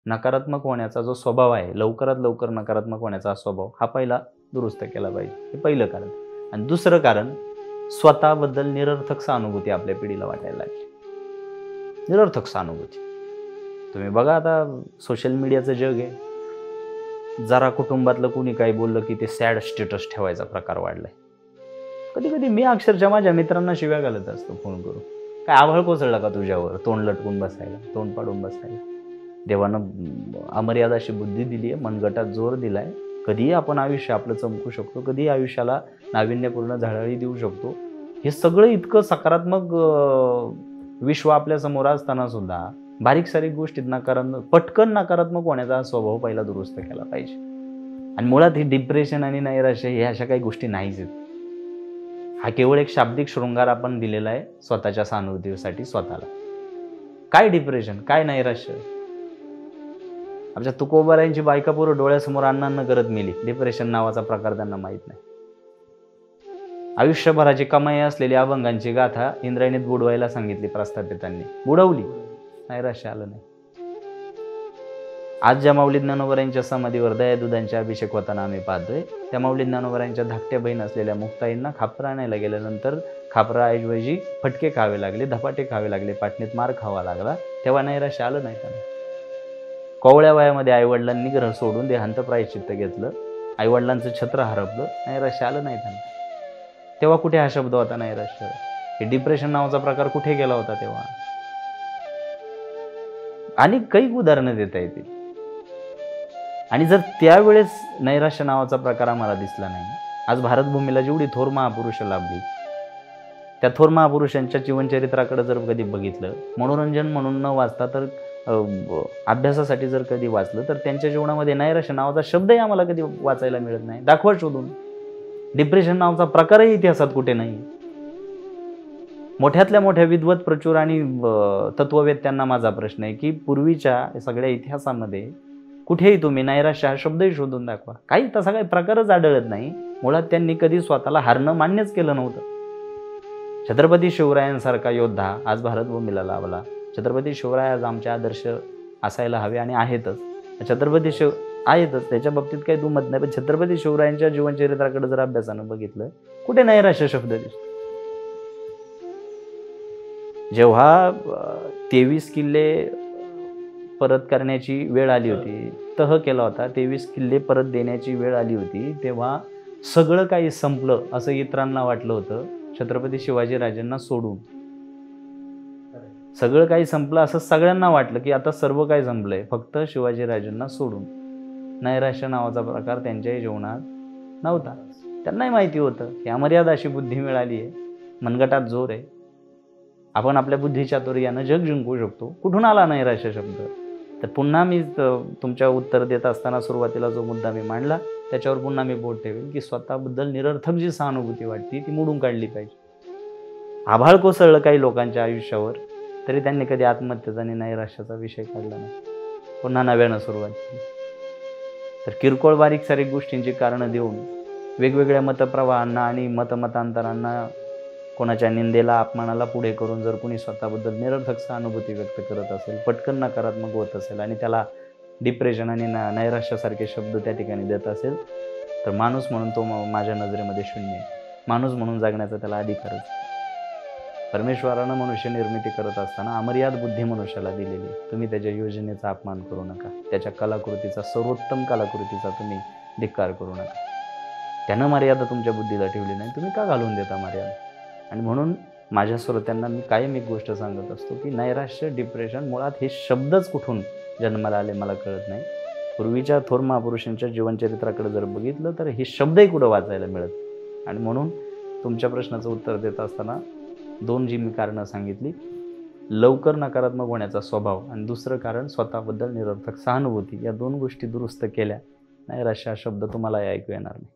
नकारात्मक होण्याचा जो स्वभाव आहे, लवकरात लवकर नकारात्मक होण्याचा हा स्वभाव, हा पहिला दुरुस्त केला पाहिजे. हे पहिलं कारण. आणि दुसरं कारण, स्वतःबद्दल निरर्थक सहानुभूती आपल्या पिढीला वाटायला लागली. निरर्थक सहानुभूती. तुम्ही बघा आता सोशल मीडियाचं जग आहे. जरा कुटुंबातलं कुणी काही बोललं की ते सॅड स्टेटस ठेवायचा प्रकार वाढलाय. कधी-कधी मी अक्षरशः माझ्या मित्रांना शिव्या घालत असतो फोन करून. काय आभाळ कोसळला का तुझ्यावर? तोंड लटकून बसायला, तोंड पाडून बसायला. देवानं अमर्याद अशी बुद्धी दिली आहे, मनगटात जोर दिलाय. कधीही आपण आयुष्य आपलं चमकू शकतो, कधीही आयुष्याला नाविन्यपूर्ण झळाळी देऊ शकतो. हे सगळं इतकं सकारात्मक विश्व आपल्या समोर असताना सुद्धा बारीक सारीक गोष्टीत पटकन नकारात्मक होण्याचा हा स्वभाव पहिला दुरुस्त केला पाहिजे. आणि मुळात ही डिप्रेशन आणि नैराश्य हे अशा काही गोष्टी नाहीच आहेत. हा केवळ एक शाब्दिक शृंगार आपण दिलेला आहे स्वतःच्या सहानुभूतीसाठी स्वतःला. काय डिप्रेशन, काय नैराश्य? आमच्या तुकोबारायांची बायका पोरं डोळ्यासमोर अन्न करत मेली. डिप्रेशन नावाचा प्रकार त्यांना माहीत नाही. आयुष्यभराची कमाई असलेली अभंगांची गाथा इंद्रायणीत बुडवायला सांगितली प्रस्थापितांनी. बुडवली, नैराश्य आलं नाही. आज ज्या माऊली ज्ञानोबरायांच्या समाधीवर दयादुधांचे अभिषेक होताना आम्ही पाहतोय, त्या माऊली ज्ञानोबरायांच्या धाकट्या बहीण असलेल्या मुक्ताईंना खापरं आणायला गेल्यानंतर खापराऐवजी फटके खावे लागले, धपाटे खावे लागले, पाटणीत मार खावा लागला. तेव्हा नैराश्य आलं नाही त्यांना. कोवळ्या वयामध्ये आईवडिलांनी घर सोडून देहांत प्रायश्चित्त घेतलं, आईवडिलांचं छत्र हरपलं, नैराश्य आलं नाही त्यांना. तेव्हा कुठे हा शब्द होता नैराश्य? हे डिप्रेशन नावाचा प्रकार कुठे गेला होता तेव्हा? आणि काही उदाहरणं देता येतील. आणि जर त्यावेळेस नैराश्य नावाचा प्रकार आम्हाला दिसला नाही, आज भारतभूमीला जेवढी थोर महापुरुष लाभली, त्या थोर महापुरुषांच्या जीवनचरित्राकडे जर कधी बघितलं, मनोरंजन म्हणून न वाचता तर अभ्यासासाठी जर कधी वाचलं, तर त्यांच्या जीवनामध्ये नैराश्य नावाचा शब्दही आम्हाला कधी वाचायला मिळत नाही. दाखवा शोधून. डिप्रेशन नावाचा प्रकारही इतिहासात कुठे नाही. मोठ्यातल्या मोठ्या विद्वत, प्रचूर आणि तत्ववेत्यांना माझा प्रश्न आहे की पूर्वीच्या सगळ्या इतिहासामध्ये कुठेही तुम्ही नैराश्य हा शब्दही शोधून दाखवा. काही तसा काही प्रकारच आढळत नाही. मुळात त्यांनी कधी स्वतःला हारणं मान्यच केलं नव्हतं. छत्रपती शिवरायांसारखा योद्धा आज भारतभूमीला लाभला. छत्रपती शिवराय आज आमचे आदर्श असायला हवे आणि आहेतच. आहेतच, त्याच्या बाबतीत काही दुमत नाही. पण छत्रपती शिवरायांच्या जीवनचरित्राकडे जर अभ्यासानं बघितलं, कुठे नैराश्य शब्द दिसतो? जेव्हा 23 किल्ले परत करण्याची वेळ आली होती, तह केला होता, 23 किल्ले परत देण्याची वेळ आली होती, तेव्हा सगळं काही संपलं असं इतरांना वाटलं होतं, छत्रपती शिवाजीराजांना सोडून. सगळं काही संपलं असं सगळ्यांना वाटलं की आता सर्व काही संपलंय, फक्त शिवाजीराजांना सोडून. नैराश्य नावाचा प्रकार त्यांच्याही जीवनात नव्हता. त्यांनाही माहिती होतं की अमर्याद अशी बुद्धी मिळाली आहे, मनगटात जोर आहे, आपण आपल्या बुद्धिचातुर्यानं जग जिंकू शकतो. कुठून आला नैराश्य शब्द? तर पुन्हा मी तुमच्या उत्तर देत असताना सुरुवातीला जो मुद्दा मी मांडला, त्याच्यावर पुन्हा मी बोट ठेवेन की स्वतःबद्दल निरर्थक जी सहानुभूती वाटते ती मोडून काढली पाहिजे. आभाळ कोसळलं काही लोकांच्या आयुष्यावर, तरी त्यांनी कधी आत्महत्येचा आणि नैराश्याचा विषय काढला नाही. पुन्हा नव्यानं सुरुवात केली. तर किरकोळ बारीक सारीक गोष्टींची कारणं देऊन वेगवेगळ्या मतप्रवाहांना आणि मतमतांतरांना, कोणाच्या निंदेला, अपमानाला पुढे करून जर कोणी स्वतःबद्दल निरर्थक सहानुभूती व्यक्त करत असेल, पटकन नकारात्मक होत असेल आणि त्याला डिप्रेशन आणि नैराश्यासारखे शब्द त्या ठिकाणी देत असेल, तर माणूस म्हणून तो माझ्या नजरेमध्ये शून्य आहे. माणूस म्हणून जगण्याचा त्याला अधिकारच. परमेश्वरानं मनुष्य निर्मिती करत असताना अमर्याद बुद्धी मनुष्याला दिलेली आहे. तुम्ही त्याच्या योजनेचा अपमान करू नका. त्याच्या कलाकृतीचा, सर्वोत्तम कलाकृतीचा तुम्ही धिक्कार करू नका. त्यानं मर्यादा तुमच्या बुद्धीला ठेवली नाही, तुम्ही का घालून देता मर्यादा? आणि म्हणून माझ्या श्रोत्यांना मी कायम एक गोष्ट सांगत असतो की नैराश्य, डिप्रेशन, मुळात हे शब्दच कुठून जन्माला आले मला कळत नाही. पूर्वीच्या थोर महापुरुषांच्या जीवनचरित्राकडे जर बघितलं तर हे शब्दही कुठं वाचायला मिळत. आणि म्हणून तुमच्या प्रश्नाचं उत्तर देत असताना दोन जी मी कारणं सांगितली, लवकर नकारात्मक होण्याचा स्वभाव आणि दुसरं कारण स्वतःबद्दल निरर्थक सहानुभूती, या दोन गोष्टी दुरुस्त केल्या, नैराश्य हा शब्द तुम्हाला ऐकू येणार नाही.